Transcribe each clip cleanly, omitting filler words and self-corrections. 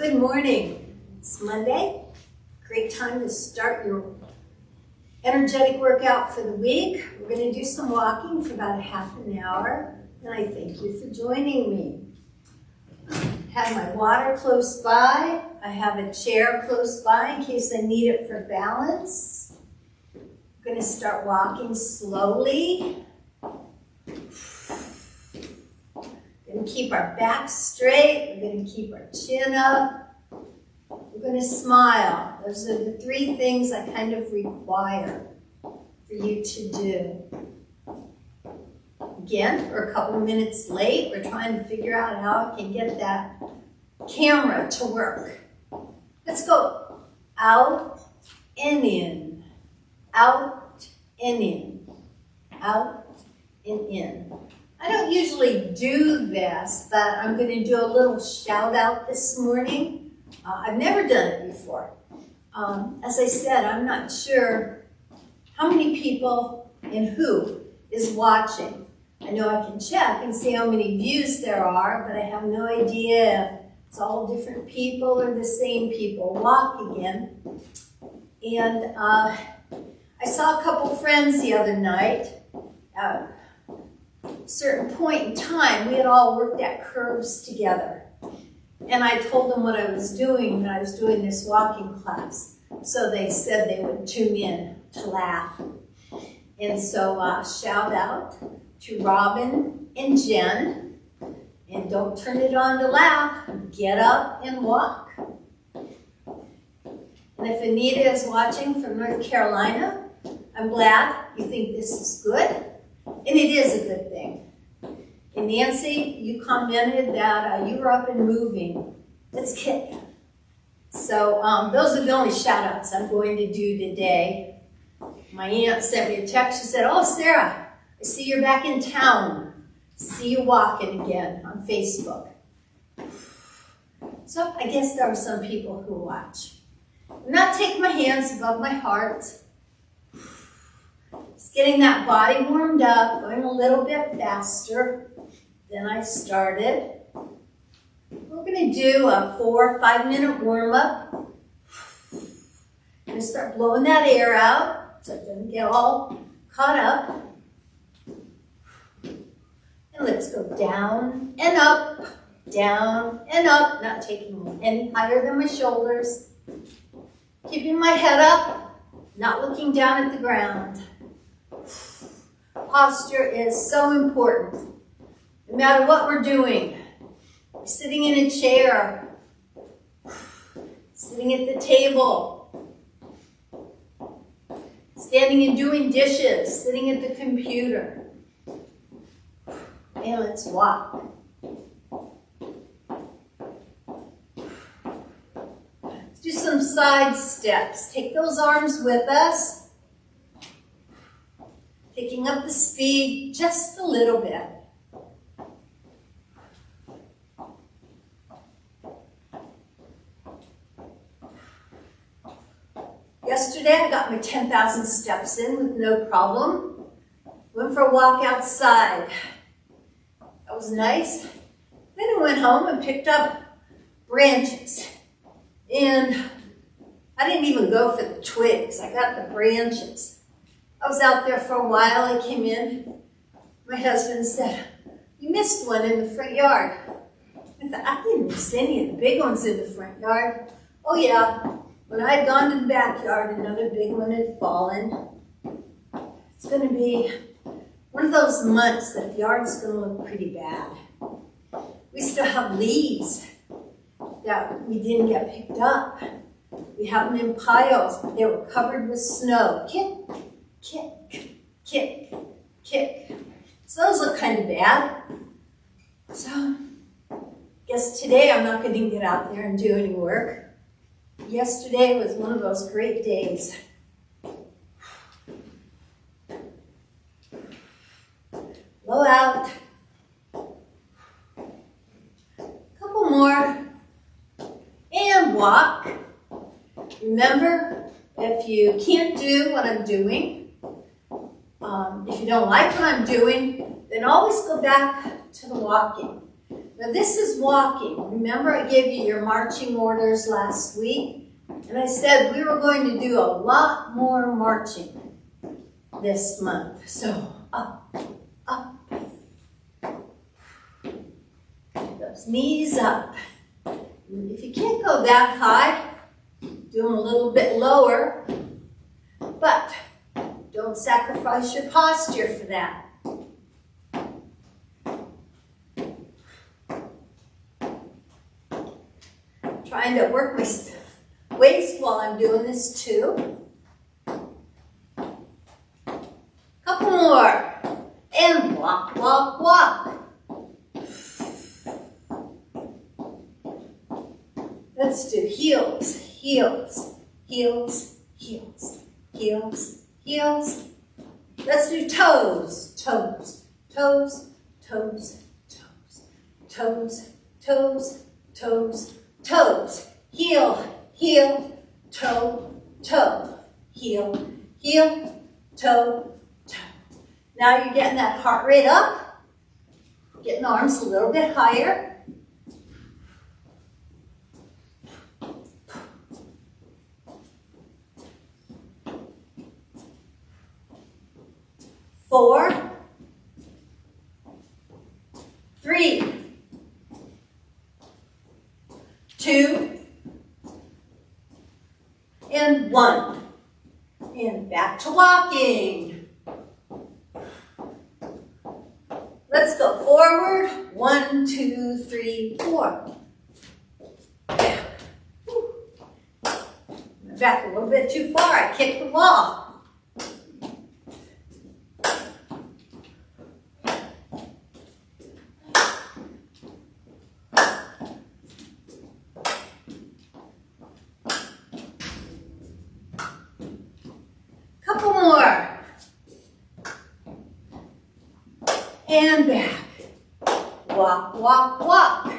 Good morning. It's Monday. Great time to start your energetic workout for the week. We're going to do some walking for about a half an hour, and I thank you for joining me. I have my water close by. I have a chair close by in case I need it for balance. I'm going to start walking slowly. We're going to keep our back straight. We're going to keep our chin up. We're going to smile. Those are the three things I kind of require for you to do. Again, we're a couple minutes late. We're trying to figure out how I can get that camera to work. Let's go out and in, out and in, out and in. I don't usually do this, but I'm going to do a little shout out this morning. I've never done it before. As I said, I'm not sure how many people and who is watching. I know I can check and see how many views there are, but I have no idea if it's all different people or the same people. Walk again. And I saw a couple friends the other night. Certain point in time, we had all worked at curves together. And I told them what I was doing when I was doing this walking class. So they said they would tune in to laugh. And so shout out to Robin and Jen. And don't turn it on to laugh. Get up and walk. And if Anita is watching from North Carolina, I'm glad you think this is good. And it is a good thing. And Nancy, you commented that you were up and moving. Let's kick. So those are the only shout outs I'm going to do today. My aunt sent me a text. She said, "Oh, Sarah, I see you're back in town. See you walking again on Facebook." So I guess there are some people who watch. I'm not taking my hands above my heart. Just getting that body warmed up, going a little bit faster than I started. We're going to do a 4 or 5 minute warm up. I'm going to start blowing that air out so it doesn't get all caught up. And let's go down and up, not taking any higher than my shoulders. Keeping my head up, not looking down at the ground. Posture is so important. No matter what we're doing, sitting in a chair, sitting at the table, standing and doing dishes, sitting at the computer. And let's walk. Let's do some side steps. Take those arms with us. Picking up the speed just a little bit. Yesterday, I got my 10,000 steps in with no problem. Went for a walk outside. That was nice. Then I went home and picked up branches. And I didn't even go for the twigs. I got the branches. I was out there for a while. I came in. My husband said, "You missed one in the front yard." I thought, I didn't miss any of the big ones in the front yard. Oh, yeah. When I had gone to the backyard, another big one had fallen. It's going to be one of those months that the yard's going to look pretty bad. We still have leaves that we didn't get picked up. We have them in piles, but they were covered with snow. Kick, kick, kick, kick. So those look kind of bad. So I guess today I'm not going to get out there and do any work. Yesterday was one of those great days. Blow out. A couple more. And walk. Remember, if you can't do what I'm doing, if you don't like what I'm doing, then always go back to the walking. Now this is walking. Remember I gave you your marching orders last week? And I said we were going to do a lot more marching this month. So up, up. Those knees up. And if you can't go that high, do them a little bit lower. But don't sacrifice your posture for that. Trying to work my waist while I'm doing this too. Couple more. And walk, walk, walk. Let's do heels, heels, heels, heels, heels, heels. Let's do toes, toes, toes, toes, toes, toes, toes, toes, toes. Heel, heel, toe, toe. Heel, heel, toe, toe. Now you're getting that heart rate up. Getting the arms a little bit higher. Four, three, two, and one. And back to walking. Let's go forward. 1, 2, 3, 4. Back a little bit too far. I kicked the wall. Couple more. And back. Walk, walk, walk.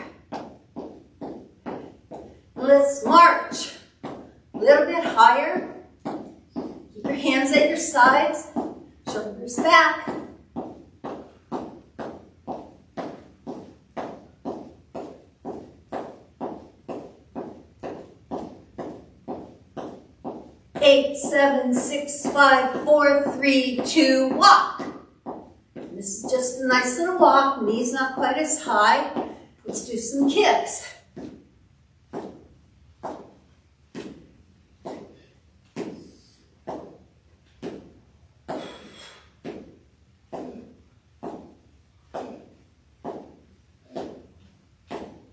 Let's march. A little bit higher. Keep your hands at your sides. Shoulders back. Eight, 7, 6, 5, 4, 3, 2, walk. This is just a nice little walk. Knees not quite as high. Let's do some kicks.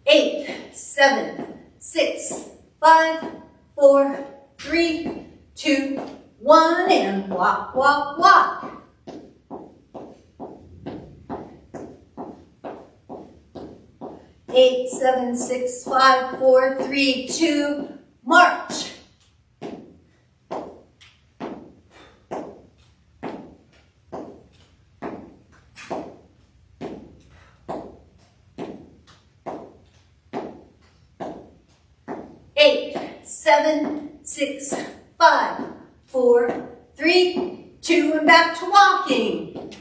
Eight, 7, 6, 5, 4, 3, 2, 1, and walk, walk, walk. 8, 7, 6, 5, 4, 3, 2, march. Eight, 7, 6, 5, 4, 3, 2, and back to walking.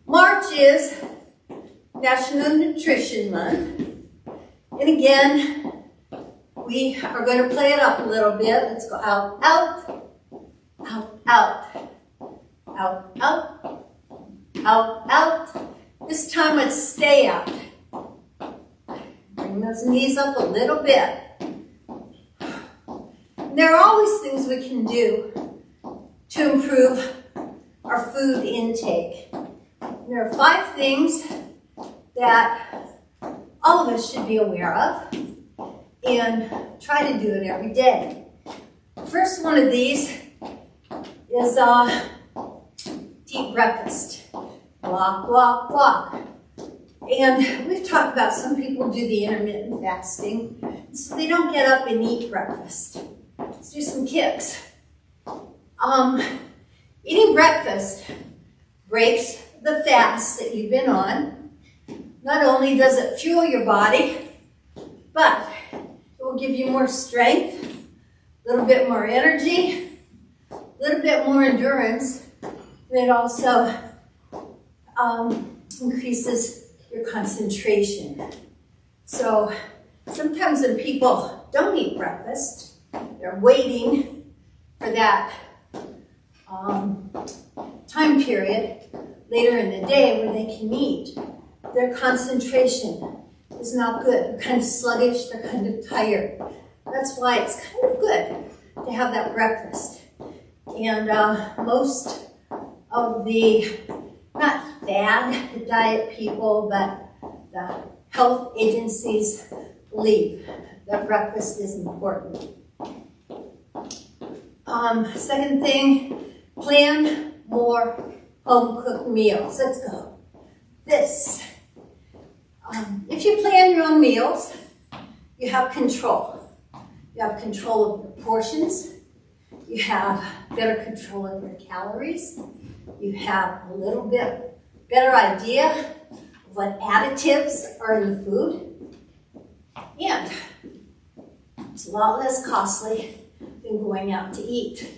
March is National Nutrition Month. And again, we are going to play it up a little bit. Let's go out, out, out, out, out, out, out, out. This time let's stay out. Bring those knees up a little bit. And there are always things we can do to improve our food intake. There are 5 things that all of us should be aware of and try to do it every day. The first one of these is deep breakfast. Walk, walk, walk. And we've talked about some people do the intermittent fasting, so they don't get up and eat breakfast. Let's do some kicks. Eating breakfast breaks the fast that you've been on. Not only does it fuel your body, but it will give you more strength, a little bit more energy, a little bit more endurance. And it also increases your concentration. So sometimes when people don't eat breakfast, they're waiting for that time period later in the day where they can eat. Their concentration is not good. They're kind of sluggish, they're kind of tired. That's why it's kind of good to have that breakfast. And most of the, not fad diet people, but the health agencies believe that breakfast is important. Second thing, plan more home-cooked meals. Let's go. This. If you plan your own meals, you have control. You have control of your portions. You have better control of your calories. You have a little bit better idea of what additives are in the food. And it's a lot less costly than going out to eat.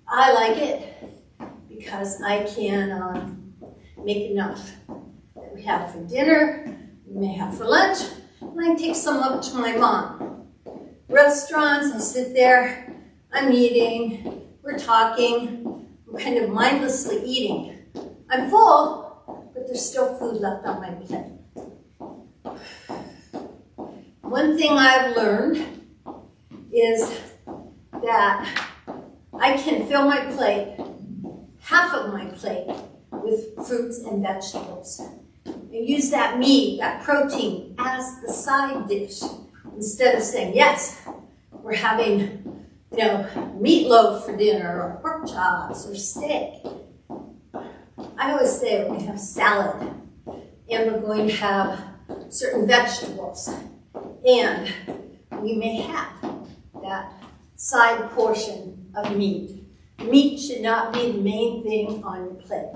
I like it because I can make enough that we have for dinner, we may have for lunch, and I can take some up to my mom. Restaurants, I sit there, I'm eating, we're talking, we're kind of mindlessly eating. I'm full, but there's still food left on my plate. One thing I've learned is that I can fill my plate, half of my plate, with fruits and vegetables. And use that meat, that protein, as the side dish. Instead of saying, yes, we're having, meatloaf for dinner, or pork chops, or steak. I always say we're going to have salad, and we're going to have certain vegetables, and we may have that side portion of meat. Meat should not be the main thing on your plate,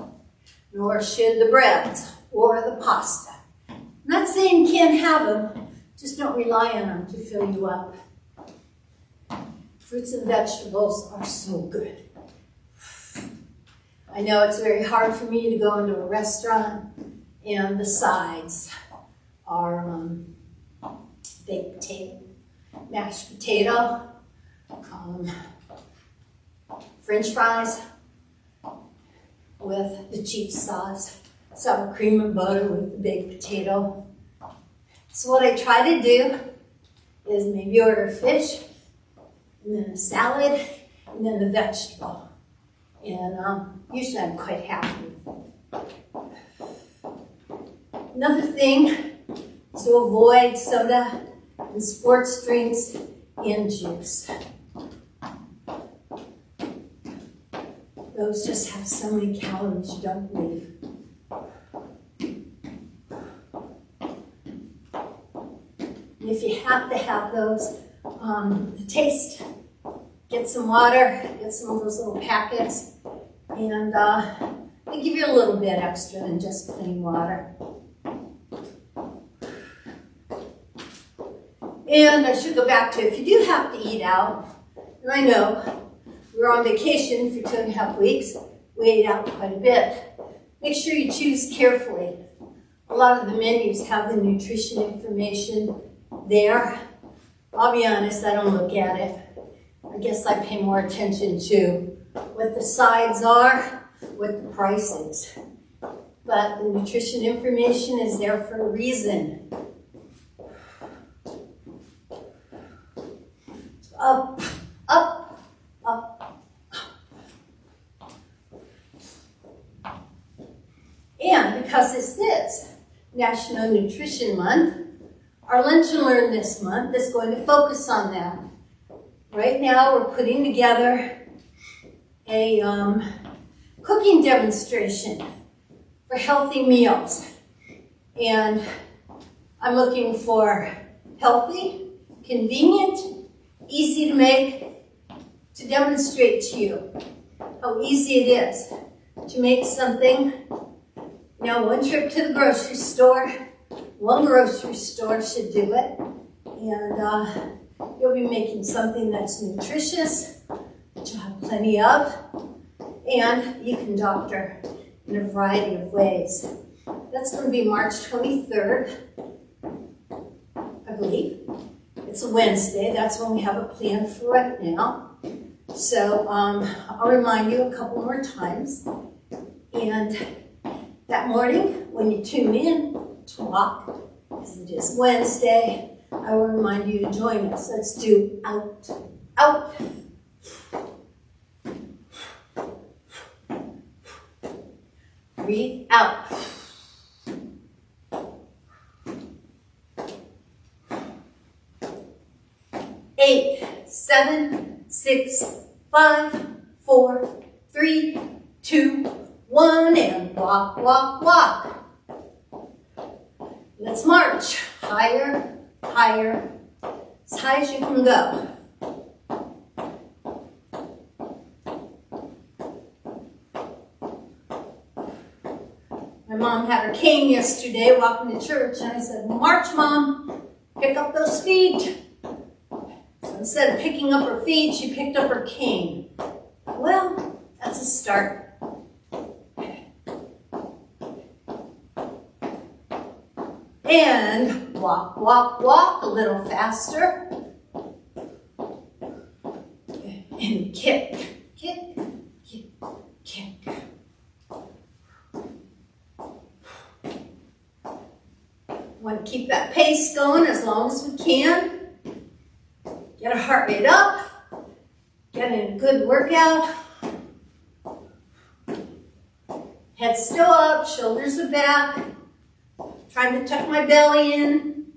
nor should the breads or the pasta. I'm not saying you can't have them, just don't rely on them to fill you up. Fruits and vegetables are so good. I know it's very hard for me to go into a restaurant and the sides are baked potato, mashed potato, French fries with the cheese sauce, sour cream and butter with the baked potato. So what I try to do is maybe order fish, and then a salad, and then the vegetable. And usually I'm quite happy with it. Another thing is to avoid soda and sports drinks and juice. Those just have so many calories you don't believe. And if you have to have those, the taste, get some water, get some of those little packets, and they give you a little bit extra than just plain water. And I should go back to, if you do have to eat out, and I know we were on vacation for 2.5 weeks, we ate out quite a bit. Make sure you choose carefully. A lot of the menus have the nutrition information there. I'll be honest, I don't look at it. I guess I pay more attention to what the sides are, what the price is. But the nutrition information is there for a reason. Up, up, up. And because this is National Nutrition Month, our Lunch and Learn this month is going to focus on that. Right now we're putting together a cooking demonstration for healthy meals. And I'm looking for healthy, convenient, easy to make, to demonstrate to you how easy it is to make something. One trip to the grocery store, one grocery store should do it. And you'll be making something that's nutritious, that you'll have plenty of, and you can doctor in a variety of ways. That's going to be March 23rd, I believe. It's a Wednesday. That's when we have it planned for right now. So I'll remind you a couple more times. And that morning, when you tune in to walk, because it is Wednesday, I will remind you to join us. Let's do out, out. Breathe out. Eight, 7, 6, 5, 4, 3, 2, 1, and walk, walk, walk. Let's march. Higher, higher, as high as you can go. My mom had her cane yesterday walking to church, and I said, "March, Mom, pick up those feet." So instead of picking up her feet, she picked up her cane. Well, that's a start. And walk, walk, walk a little faster. And kick, kick, kick, kick. Want to keep that pace going as long as we can. Get our heart rate up. Get in a good workout. Head still up, shoulders are back. Trying to tuck my belly in.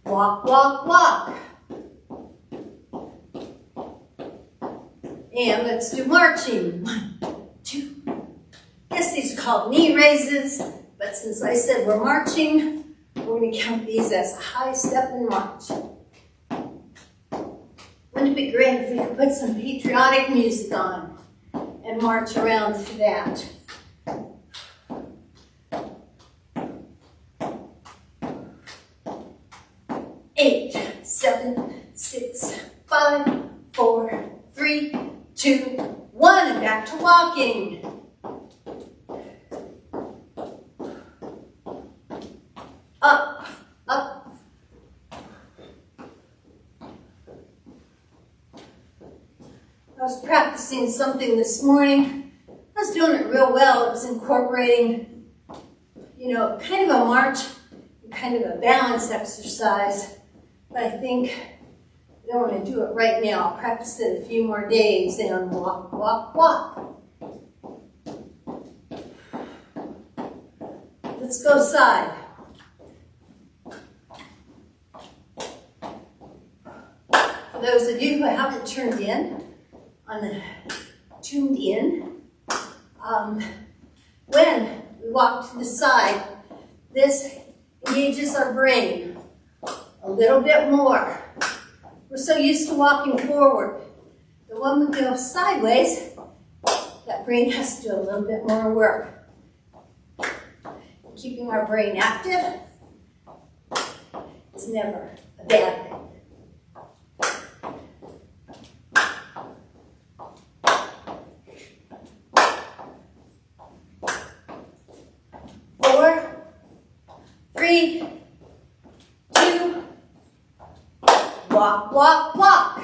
Walk, walk, walk. And let's do marching. 1, 2. Yes, these are called knee raises, but since I said we're marching, we're going to count these as a high step and march. Wouldn't it be great if we could put some patriotic music on and march around to that? 8, 7, 6, 5, 4, 3, 2, 1, and back to walking. Up, up. I was practicing something this morning. I was doing it real well. It was incorporating, kind of a march, kind of a balance exercise. But I think I don't want to do it right now. I'll practice it a few more days and walk, walk, walk. Let's go side. For those of you who haven't tuned in, when we walk to the side, this engages our brain a little bit more. We're so used to walking forward. But when we go sideways, that brain has to do a little bit more work. Keeping our brain active is never a bad thing. 4, 3, 2, walk, walk, walk.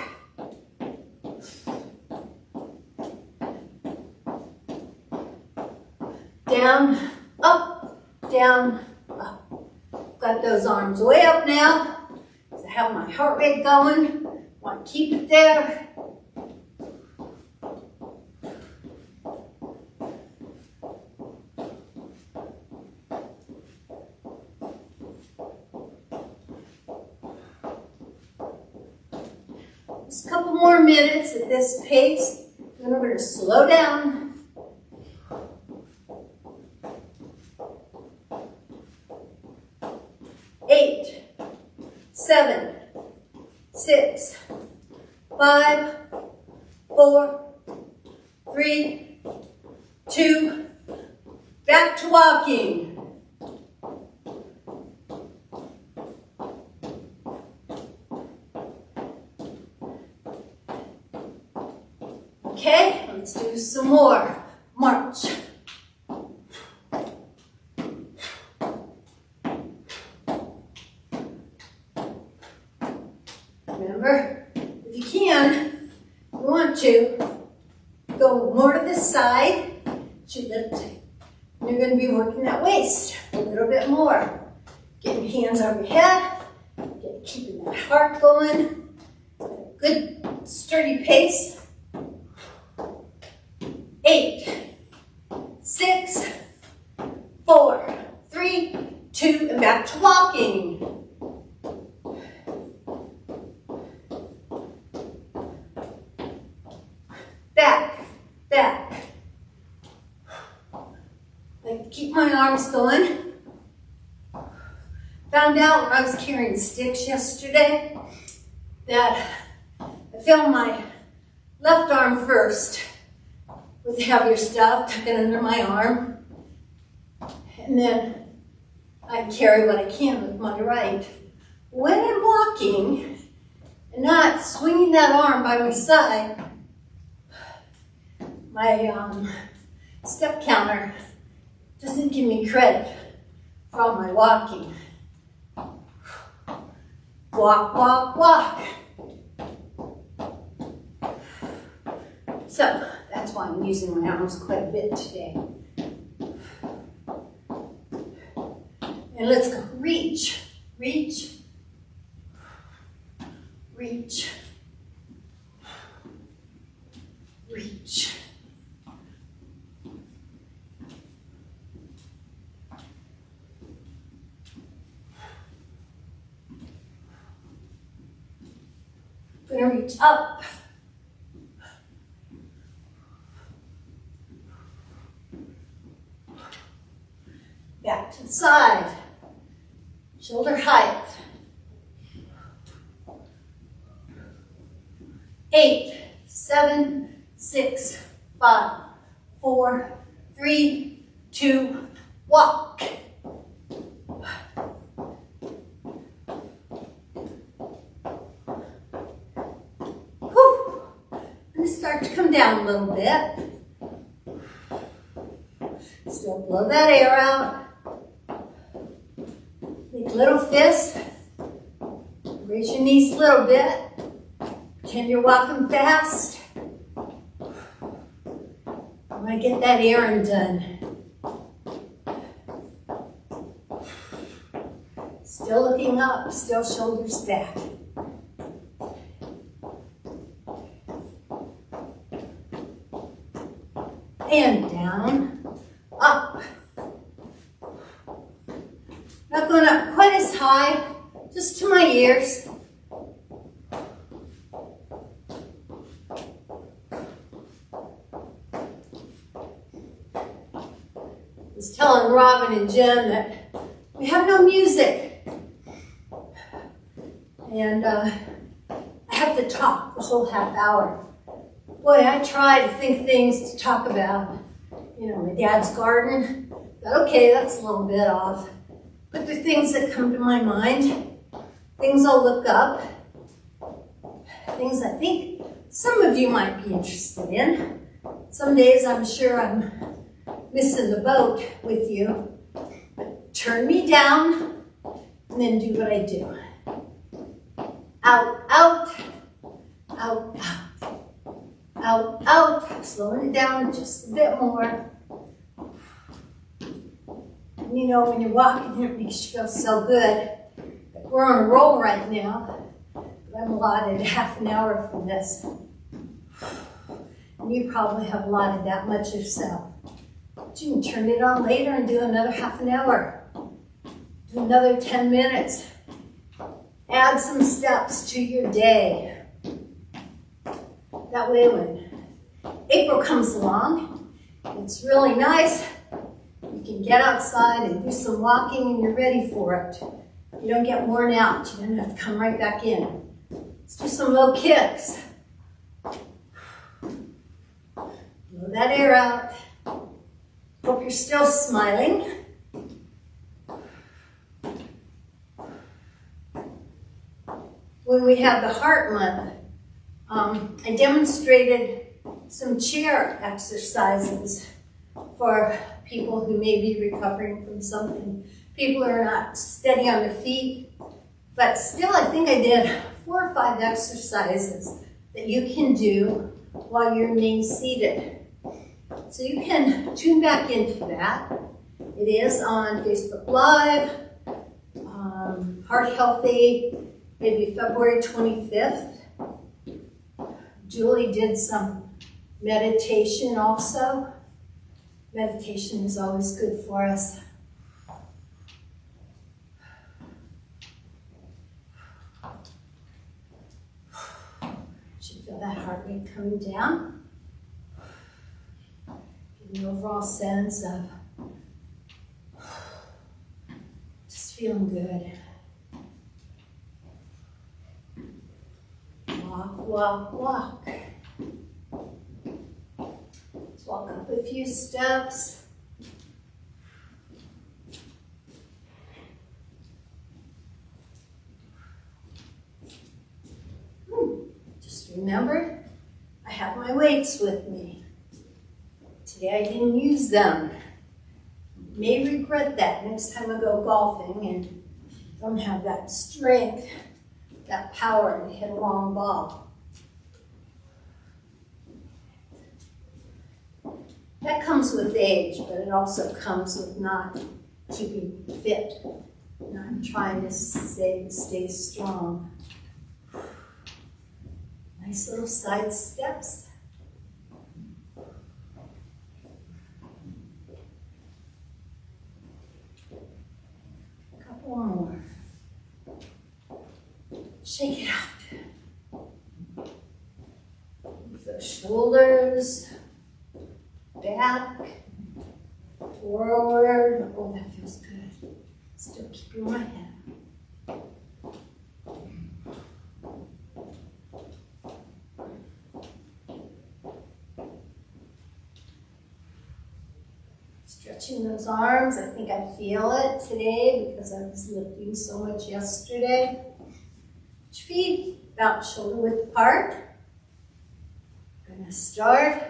Down, up, down, up. Got those arms way up now. I have my heart rate going. Want to keep it there. Just a couple more minutes at this pace, then we're going to slow down. 8, 7, 6, 5, 4, 3, 2, back to walking. Okay, let's do some more. March. Remember, if you can, you want to go more to the side. You lift. And you're going to be working that waist a little bit more. Getting your hands on your head. Keeping that heart going. Good sturdy pace. 8, 6, 4, 3, 2, and back to walking. Back, back. I keep my arms going. Found out when I was carrying sticks yesterday that I feel my left arm first with heavier stuff, tuck it under my arm, and then I carry what I can with my right. When I'm walking and not swinging that arm by my side, my step counter doesn't give me credit for all my walking. Walk, walk, walk. So that's why I'm using my arms quite a bit today. And let's go. Reach, reach, reach, reach. We're going to reach up. Back to the side. Shoulder height. 8, 7, 6, 5, 4, 3, 2, walk. Start to come down a little bit. Still blow that air out. Make a little fist. Raise your knees a little bit. Pretend you're walking fast. I want to get that errand done. Still looking up, still shoulders back. And down, up. Not going up quite as high, just to my ears. I was telling Robin and Jen that we have no music. And I have to talk the whole half hour. Boy, I try to think things to talk about. You know, my dad's garden. But okay, that's a little bit off. But the things that come to my mind, things I'll look up, things I think some of you might be interested in. Some days I'm sure I'm missing the boat with you. But turn me down and then do what I do. Out, out, out, out. Out, out, slowing it down just a bit more. And you know, when you're walking, it makes you feel so good. We're on a roll right now. I'm allotted half an hour for this. And you probably have allotted that much yourself. But you can turn it on later and do another half an hour. Do another 10 minutes. Add some steps to your day. That way when April comes along, it's really nice. You can get outside and do some walking and you're ready for it. You don't get worn out. You don't have to come right back in. Let's do some low kicks. Blow that air out. Hope you're still smiling. When we have the Heart Month, I demonstrated some chair exercises for people who may be recovering from something. People who are not steady on their feet. But still, I think I did 4 or 5 exercises that you can do while you're remain seated. So you can tune back into that. It is on Facebook Live, Heart Healthy, maybe February 25th. Julie did some meditation also. Meditation is always good for us. Should feel that heart rate coming down. Get an overall sense of just feeling good. Walk, walk, walk. Let's walk up a few steps. Just remember, I have my weights with me. Today I didn't use them. May regret that next time I go golfing and don't have that strength, that power to hit a long ball. That comes with age, but it also comes with not keeping fit, not trying to stay strong. Nice little side steps. A couple more. Shake it out. Move those shoulders, back, forward. Oh, that feels good. Still keeping my head. Stretching those arms. I think I feel it today because I was lifting so much yesterday. Feet about shoulder width apart. Gonna start.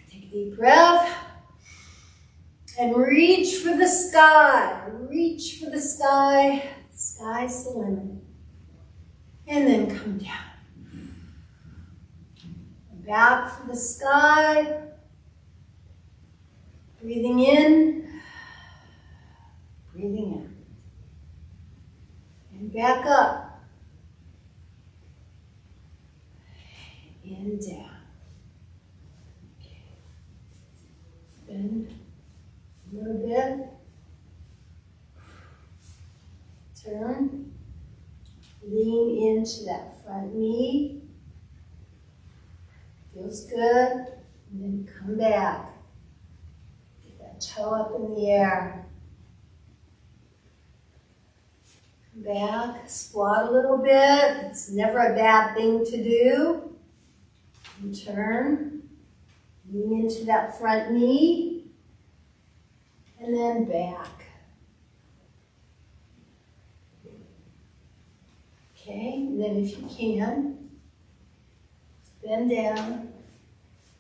Take a deep breath. And reach for the sky. Reach for the sky. The sky's the limit. And then come down. Back for the sky. Breathing in. Breathing out. And back up. And down. Okay. Bend a little bit. Turn. Lean into that front knee. Feels good. And then come back. Get that toe up in the air. Come back. Squat a little bit. It's never a bad thing to do. And turn, lean into that front knee, and then back. Okay, and then if you can, bend down,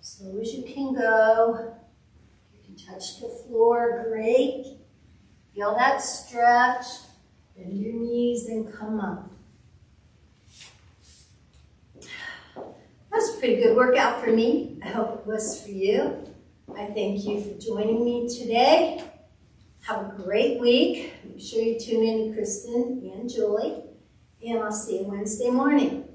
slow as you can go. You can touch the floor, great. Feel that stretch, bend your knees and come up. That was a pretty good workout for me. I hope it was for you. I thank you for joining me today. Have a great week. Make sure you tune in to Kristen and Julie. And I'll see you Wednesday morning.